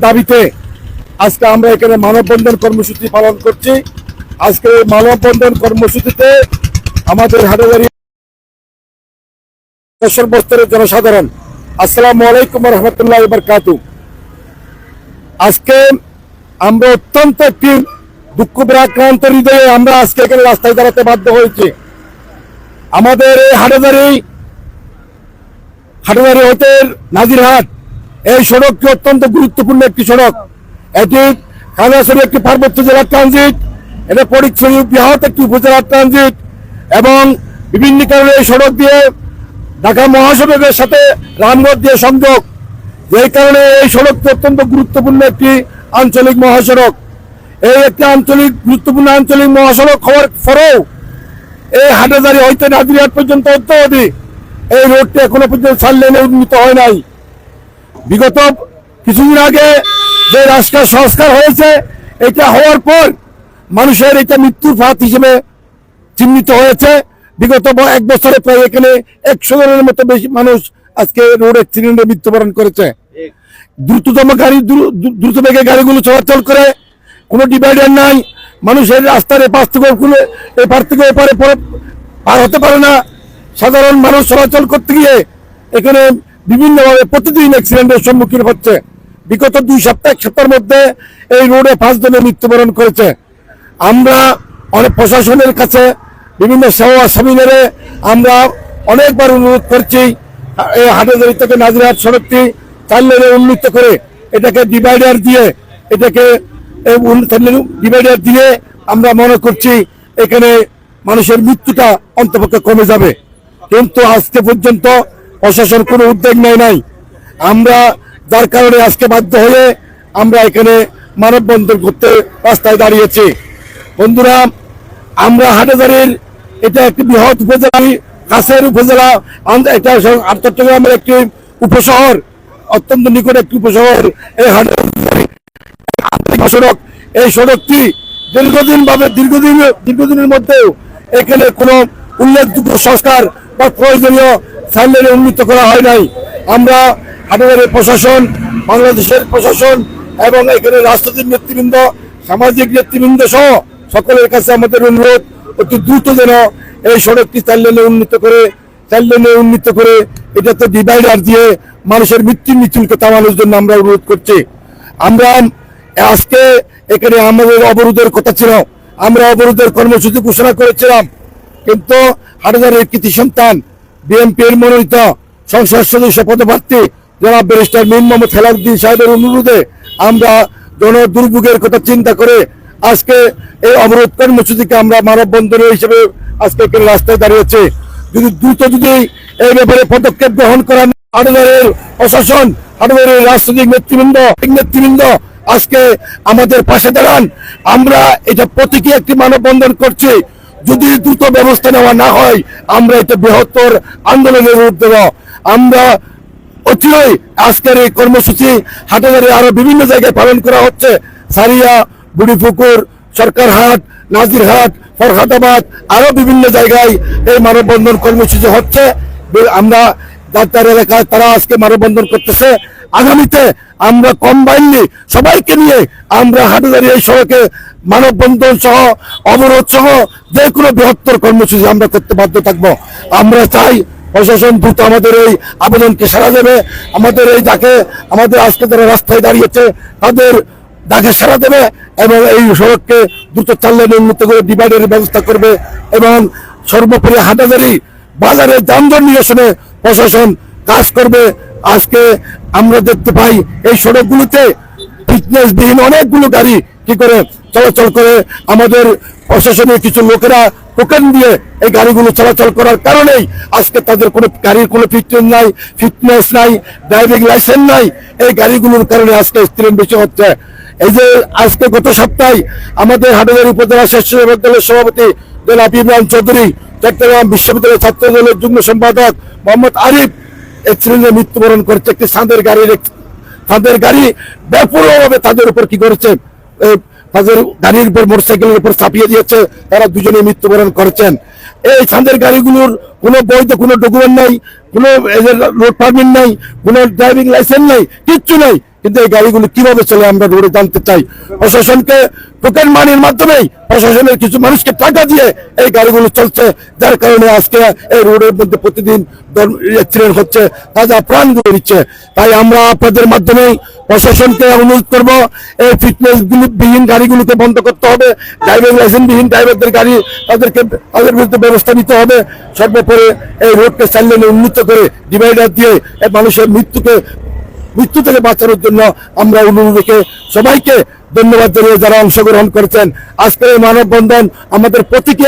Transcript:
দাবিতে আজকে আমরা এখানে মানববন্ধন কর্মসূচি পালন করছি। আজকে মানববন্ধন কর্মসূচিতে আমাদের হাটাজারি বস্তরের জনসাধারণ আসসালামু আলাইকুম রহমতুল্লাহ বারকাতুহু। আজকে আমরা অত্যন্ত একটি দুঃখ বিরাক্রান্ত হৃদয়ে আমরা আজকে এখানে রাস্তায় দাঁড়াতে বাধ্য হয়েছি। আমাদের এই হাটাজারি হতে নাজিরহাট এই সড়কটি অত্যন্ত গুরুত্বপূর্ণ একটি সড়ক। এটি খাগড়াছড়ি একটি পার্বত্য জেলার ট্রানজিট, এটা ফটিকছড়ি বৃহৎ একটি উপজেলার ট্রানজিট এবং বিভিন্ন কারণে এই সড়ক দিয়ে ঢাকা মহাসড়কের সাথে রামগড় দিয়ে সংযোগ। এই কারণে এই সড়কটি অত্যন্ত গুরুত্বপূর্ণ একটি আঞ্চলিক মহাসড়ক। এই একটি গুরুত্বপূর্ণ আঞ্চলিক মহাসড়ক হওয়ার পরেও এই হাটাজারি হইতে নাজিরহাট পর্যন্ত অদ্যাবধি এই রোডটি এখনো পর্যন্ত 4 লেনে উন্নীত হয় নাই। বিগত কিছুদিন আগে যে রাস্তার সংস্কার হয়েছে, এটা হওয়ার পর মানুষের এটা মৃত্যুর ফাঁদ হিসেবে চিহ্নিত হয়েছে। বিগত 1 বছরে প্রায় এখানে 100 জনের মতো বেশি মানুষ আজকে রোড অ্যাক্সিডেন্টে মৃত্যুবরণ করেছে। দ্রুত বেগে গাড়িগুলো চলাচল করে, কোনো ডিভাইডার নাই, মানুষের রাস্তার এপার থেকে এপারে পার হতে পারে না। সাধারণ মানুষ চলাচল করতে গিয়ে এখানে বিভিন্নভাবে প্রতিদিন অ্যাক্সিডেন্টের সম্মুখীন হচ্ছে। বিগত 2 সপ্তাহ 1 সপ্তাহের মধ্যে এই রোডে 5 জনের মৃত্যুবরণ করেছে। আমরা অনেক প্রশাসনের কাছে বিভিন্ন সেবা সেমিনারে আমরা অনেকবার অনুরোধ করছি, এই হাটাজারি থেকে নাজিরহাট সড়কটি 4 লেনে উন্নীত করে এটাকে ডিভাইডার দিয়ে আমরা মনে করছি এখানে মানুষের মৃত্যুটা অন্তপক্ষে কমে যাবে। কিন্তু আজকে পর্যন্ত প্রশাসন কোনো উদ্যোগ নেয় নাই। আমরা যার কারণে আজকে বাধ্য হয়ে আমরা এখানে মানববন্ধন করতে রাস্তায় দাঁড়িয়েছি। বন্ধুরা, আমরা হাটাজারির এটা একটি বৃহৎ উপজেলা, কাছের উপজেলা, এটা চট্টগ্রামের একটি উপশহর, অত্যন্ত নিকট একটি উপশহর এই হাটাজারি সড়ক। এই সড়কটি দীর্ঘদিনের মধ্যেও এখানে কোনো উল্লেখযোগ্য সংস্কার বা প্রয়োজনীয় 4 লেনে উন্নীত করা হয় নাই। আমরা হাটাজারির প্রশাসন, বাংলাদেশের প্রশাসন এবং এখানে রাজনৈতিক নেতৃবৃন্দ, সামাজিক নেতৃবৃন্দ সহ সকলের কাছে আমাদের অনুরোধ, অতি দ্রুত যেন এই সড়কটি 4 লেনে উন্নীত করে এটাতে ডিভাইডার দিয়ে মানুষের মিছিলকে থামানোর জন্য আমরা অনুরোধ করছি। আমরা আজকে এখানে আমাদের অবরোধের কথা ছিল, আমরা অবরোধের কর্মসূচি ঘোষণা করেছিলাম, কিন্তু হাটাজারির কৃতি সন্তান বিএনপির মনোনীত সংসদ সদস্য পদপ্রার্থী জনাব ব্যারিস্টার মীর মোহাম্মদ হেলালুদ্দিন সাহেবের অনুরোধে আমরা দুর্ভোগের কথা চিন্তা করে আজকে এই অবরোধ কর্মসূচিকে আমরা মানববন্ধন হিসেবে আজকে এখানে রাস্তায় দাঁড়িয়েছে। দ্রুত এই ব্যাপারে পদক্ষেপ গ্রহণ করা, হাটাজারির প্রশাসন, হাটাজারির রাজনৈতিক নেতৃবৃন্দ আজকে আমাদের পাশে দাঁড়ান। আমরা এটা প্রতীকী একটি মানববন্ধন করছি। যদি দ্রুত ব্যবস্থা নেওয়া না হয় আমরা এটা বৃহত্তর আন্দোলনের রূপ দেব। আমরা অচিরেই আজকের এই কর্মসূচি হাটাজারি আরো বিভিন্ন জায়গায় পালন করা হচ্ছে। সারিয়া, বুড়িপুকুর, সরকারহাট, নাজিরহাট, ফরহাদাবাদ, আরো বিভিন্ন জায়গায় এই মানববন্ধন কর্মসূচি হচ্ছে। আমরা যার এলাকায় তারা আজকে মানববন্ধন করতেছে। আগামীতে আমরা কম্বাইনলি সবাইকে নিয়ে আমরা হাটাজারি এই সড়কে মানববন্ধন সহ অবরোধ সহ যে কোনো বৃহত্তর কর্মসূচি আমরা করতে বাধ্য থাকবো। আমরা চাই প্রশাসন দ্রুত আমাদের এই আবেদনকে সাড়া দেবে, আমাদের আজকে যারা রাস্তায় দাঁড়িয়েছে তাদের ডাকে সাড়া দেবে এবং এই সড়ককে দ্রুত 4 লেনে উন্নীত করে ডিভাইডারের ব্যবস্থা করবে এবং সর্বোপরি হাটাজারি বাজারে যানজট নিরসনে প্রশাসন কাজ করবে। আজকে আমরা দেখতে পাই এই সড়কগুলোতে ফিটনেসবিহীন অনেকগুলো গাড়ি কি করে চলাচল করে। আমাদের প্রশাসনের কিছু লোকেরা টোকেন দিয়ে এই গাড়িগুলো চলাচল করার কারণেই আজকে তাদের কোনো গাড়ির কোনো ফিটনেস নাই, ড্রাইভিং লাইসেন্স নাই। এই গাড়িগুলোর কারণে আজকে অ্যাক্সিডেন্ট বেশি হচ্ছে। এই যে আজকে গত সপ্তাহে আমাদের হাটাজারি উপজেলা স্বেচ্ছাসেবক দলের সভাপতি জনাব ইমরান চৌধুরী, চট্টগ্রাম বিশ্ববিদ্যালয় ছাত্র দলের যুগ্ম সম্পাদক মোহাম্মদ আরিফ অ্যাক্সিডেন্টে মৃত্যুবরণ করেছে। একটি তাদের গাড়ি বেপরোয়াভাবে তাদের উপর কি করেছে, তাদের গাড়ির উপর মোটরসাইকেলের উপর চাপিয়ে দিয়েছে, তারা দুজনে মৃত্যুবরণ করেছেন। এই ছাদের গাড়িগুলোর কোনো বৈধ কোনো ডকুমেন্ট নাই, কোনো রোড পারমিট নাই, কোনো ড্রাইভিং লাইসেন্স নাই, কিচ্ছু নাই। কিন্তু এই গাড়িগুলো কিভাবে চলে আমরা রোডে জানতে চাই। প্রশাসনকে টোকেন মানির মাধ্যমেই প্রশাসনের কিছু মানুষকে টাকা দিয়ে এই গাড়িগুলো চলছে, যার কারণে আজকে এই রোডের মধ্যে প্রতিদিন অ্যাক্সিডেন্ট হচ্ছে, তাজা প্রাণগুলো দিচ্ছে। তাই আমরা আপনাদের মাধ্যমে প্রশাসনকে অনুরোধ করব, এই ফিটনেস বিহীন গাড়িগুলোকে বন্ধ করতে হবে। ড্রাইভিং লাইসেন্স বিহীন ড্রাইভারদের গাড়ি তাদের বিরুদ্ধে ব্যবস্থা নিতে হবে। সর্বোপরি এই রোডকে 4 লেনে উন্নীত করে ডিভাইডার দিয়ে এই মানুষের মৃত্যু থেকে বাঁচানোর জন্য আমরা অনুরোধকে সবাইকে ধন্যবাদ জানিয়ে যারা অংশগ্রহণ করেছেন। আজকের এই মানববন্ধন আমাদের প্রতীকী